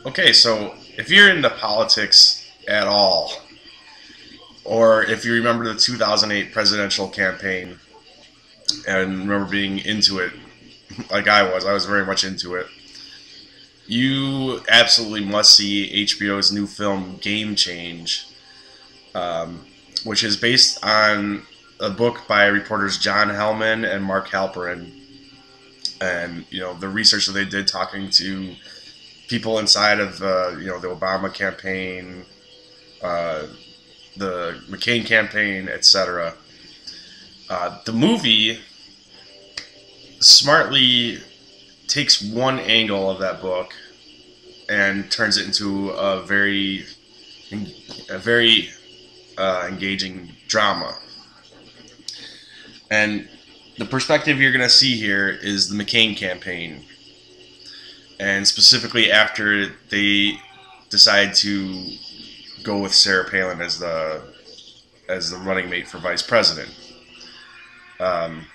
Okay, so if you're into politics at all, or if you remember the 2008 presidential campaign and remember being into it like I was very much into it, you absolutely must see HBO's new film Game Change, um, which is based on a book by reporters John Hellman and Mark Halperin, and the research that they did talking to people inside of the Obama campaign, uh, the McCain campaign, etc. The movie smartly takes one angle of that book and turns it into a very engaging drama. And the perspective you're going to see here is the McCain campaign, and specifically after they decide to go with Sarah Palin as the running mate for vice president. Um,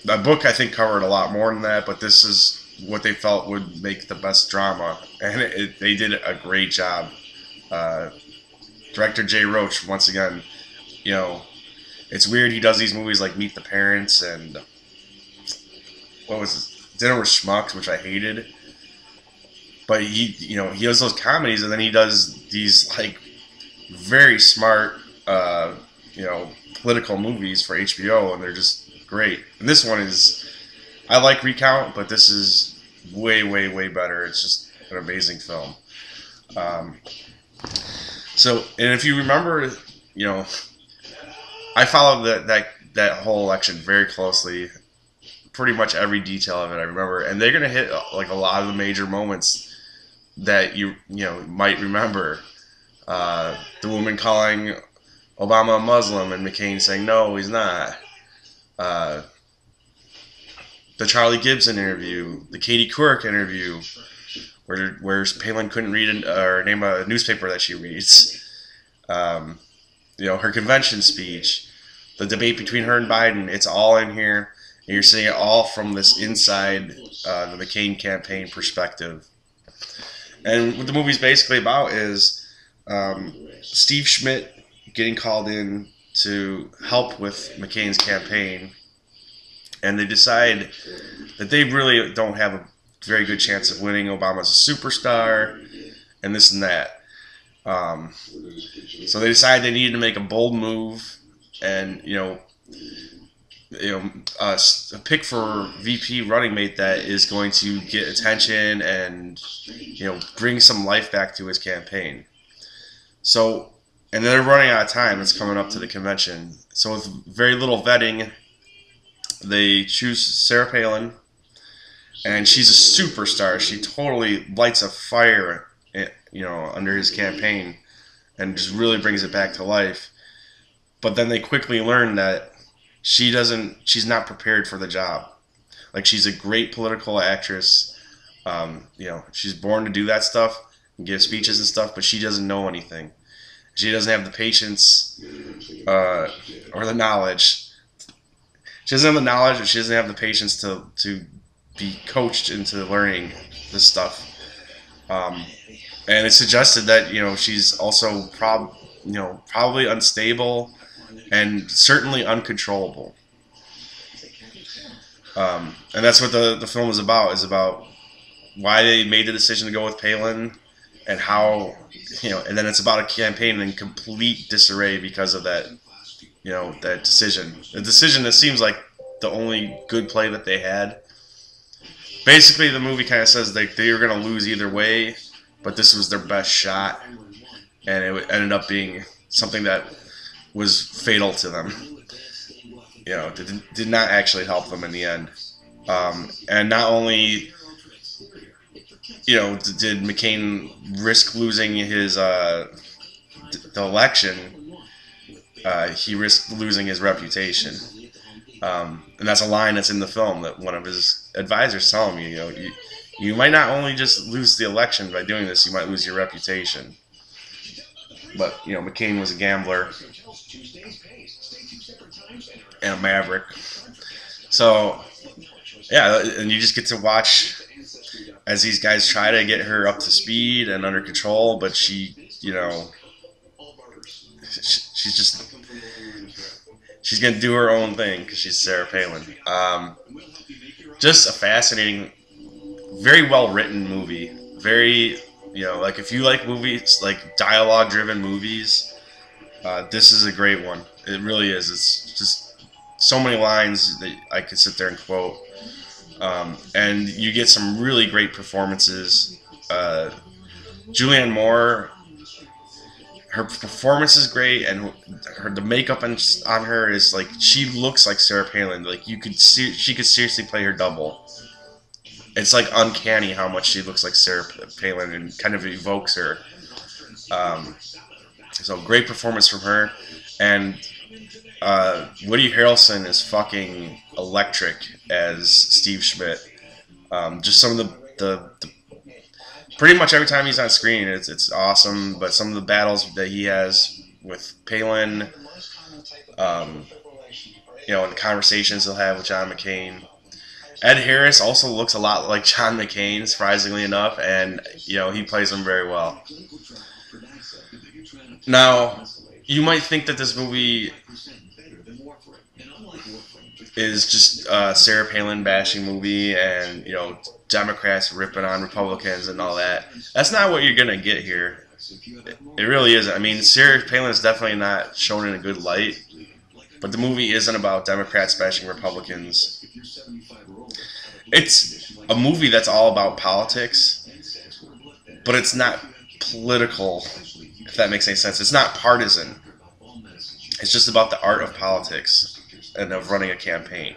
the book I think covered a lot more than that, but this is what they felt would make the best drama, and they did a great job. Uh, Director Jay Roach, once again, it's weird he does these movies like Meet the Parents and what was it, Dinner with Schmucks, which I hated. But he does those comedies, and then he does these like very smart, political movies for HBO, and they're just great. And this one is, I like Recount, but this is way, way, way better. It's just an amazing film. Um, and if you remember, I followed that whole election very closely. Pretty much every detail of it I remember, and they're gonna hit like a lot of the major moments that you might remember. The woman calling Obama a Muslim and McCain saying no, he's not. Uh, the Charlie Gibson interview, the Katie Couric interview, where Palin couldn't read or name a newspaper that she reads. Her convention speech, the debate between her and Biden. It's all in here, and you're seeing it all from this inside the McCain campaign perspective. And what the movie's basically about is Steve Schmidt getting called in to help with McCain's campaign, and they decide that they really don't have a very good chance of winning. Obama's a superstar, and this and that. So they decided they needed to make a bold move, and a pick for VP running mate that is going to get attention and bring some life back to his campaign. So, and they're running out of time. It's coming up to the convention. So with very little vetting, they choose Sarah Palin, and she's a superstar. She totally lights a fire, under his campaign, and just really brings it back to life. But then they quickly learn that she's not prepared for the job. Like, she's a great political actress. She's born to do that stuff and give speeches and stuff, but she doesn't know anything. She doesn't have the patience or the knowledge. She doesn't have the knowledge, or she doesn't have the patience to be coached into learning this stuff. And it's suggested that she's also probably unstable and certainly uncontrollable. And that's what the film is about why they made the decision to go with Palin, and how, and then it's about a campaign in complete disarray because of that, that decision. A decision that seems like the only good play that they had. Basically, the movie kind of says they were going to lose either way, but this was their best shot, and it ended up being something that was fatal to them. Did not actually help them in the end. And not only, did McCain risk losing his the election, he risked losing his reputation. And that's a line that's in the film that one of his advisors tell him, you might not only just lose the election by doing this, you might lose your reputation. But, McCain was a gambler and a maverick. So, yeah, and you just get to watch as these guys try to get her up to speed and under control, but she, she's just she's gonna do her own thing because she's Sarah Palin. Just a fascinating, very well written movie. Very, like if you like movies, like dialogue driven movies, this is a great one. It really is. It's just so many lines that I could sit there and quote. And you get some really great performances. Julianne Moore, her performance is great, and the makeup on her is like, she looks like Sarah Palin. Like she could seriously play her double. It's like uncanny how much she looks like Sarah Palin and kind of evokes her. So great performance from her, and Woody Harrelson is fucking electric as Steve Schmidt. Just some of the pretty much every time he's on screen, it's awesome. But some of the battles that he has with Palin, and the conversations he'll have with John McCain. Ed Harris also looks a lot like John McCain, surprisingly enough, and he plays him very well. Now, you might think that this movie is just a Sarah Palin bashing movie, and Democrats ripping on Republicans and all that. That's not what you're gonna get here. It really isn't. I mean, Sarah Palin is definitely not shown in a good light, but the movie isn't about Democrats bashing Republicans. It's a movie that's all about politics, but it's not political, if that makes any sense. It's not partisan. It's just about the art of politics and of running a campaign.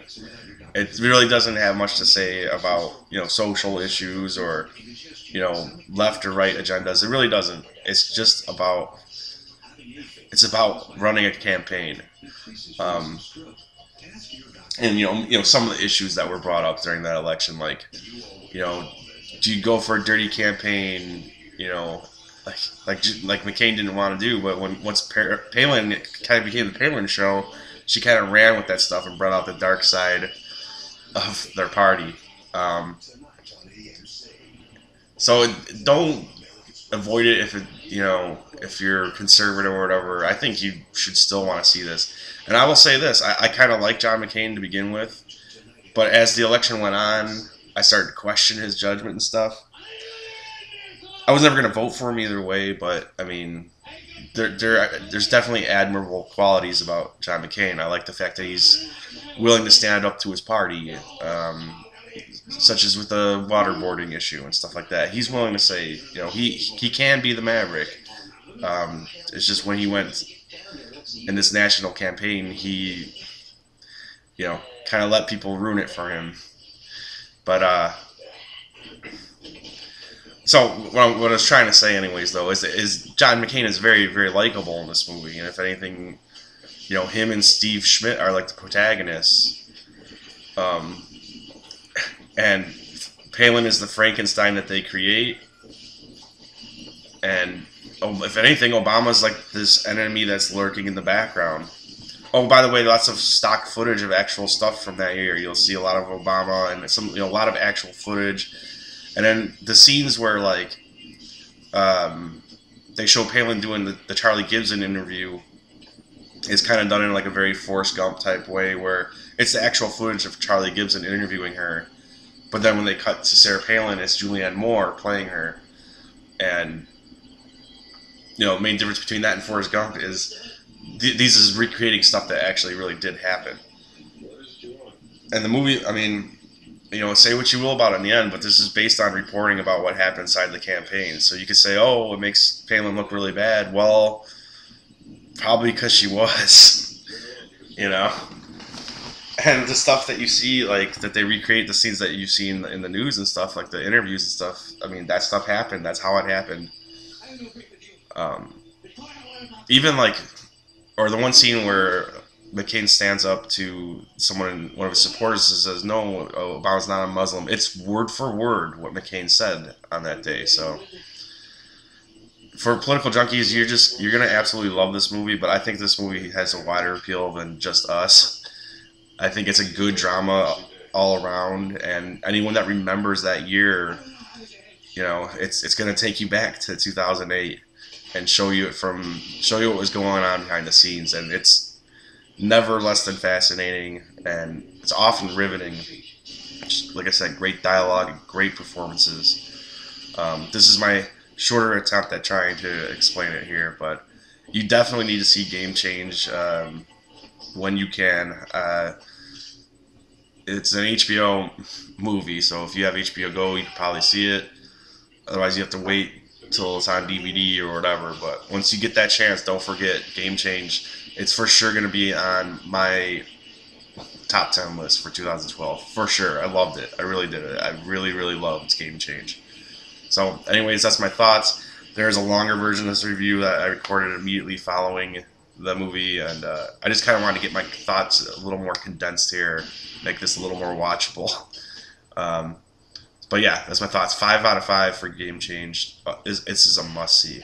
It really doesn't have much to say about, social issues or, left or right agendas. It really doesn't. It's just about, running a campaign. And some of the issues that were brought up during that election, like, do you go for a dirty campaign? Like McCain didn't want to do, but once Palin kind of became the Palin show, she kind of ran with that stuff and brought out the dark side of their party. So don't avoid it if you're conservative or whatever. I think you should still want to see this. And I will say this, I kind of like John McCain to begin with, but as the election went on, I started to question his judgment and stuff. I was never going to vote for him either way, but, I mean, there's definitely admirable qualities about John McCain. I like the fact that he's willing to stand up to his party, such as with the waterboarding issue and stuff like that. He's willing to say, he can be the maverick. It's just when he went in this national campaign, he, kind of let people ruin it for him. But, so what I was trying to say anyways, though, is John McCain is very, very likable in this movie. And if anything, him and Steve Schmidt are like the protagonists. And Palin is the Frankenstein that they create. And if anything, Obama's like this enemy that's lurking in the background. Oh, by the way, lots of stock footage of actual stuff from that year. You'll see a lot of Obama and a lot of actual footage. And then the scenes where they show Palin doing the Charlie Gibson interview is kind of done in like a very Forrest Gump type way, where it's the actual footage of Charlie Gibson interviewing her. But then when they cut to Sarah Palin, it's Julianne Moore playing her. And the main difference between that and Forrest Gump is these is recreating stuff that actually really did happen. And the movie, I mean, say what you will about it in the end, but this is based on reporting about what happened inside the campaign. So you could say, oh, it makes Palin look really bad. Well, probably because she was, And the stuff that you see, like, that they recreate the scenes that you've seen in the news and stuff, like the interviews and stuff, I mean, that stuff happened. That's how it happened. Even, or the one scene where McCain stands up to someone, one of his supporters, and says, no, Obama's not a Muslim. It's word for word what McCain said on that day. So for political junkies, you're going to absolutely love this movie, but I think this movie has a wider appeal than just us. I think it's a good drama all around, and anyone that remembers that year it's going to take you back to 2008 and show you what was going on behind the scenes, and it's never less than fascinating, and it's often riveting. Just, like I said, great dialogue, great performances. This is my shorter attempt at trying to explain it here, but you definitely need to see Game Change when you can. It's an HBO movie, so if you have HBO Go, you can probably see it. Otherwise, you have to wait till it's on DVD or whatever. But once you get that chance, don't forget Game Change. It's for sure going to be on my top 10 list for 2012. For sure. I loved it. I really did it. I really, really loved Game Change. So, anyways, that's my thoughts. There's a longer version of this review that I recorded immediately following the movie, and I just kind of wanted to get my thoughts a little more condensed here, make this a little more watchable. But yeah, that's my thoughts. 5 out of 5 for Game Change. This is a must-see.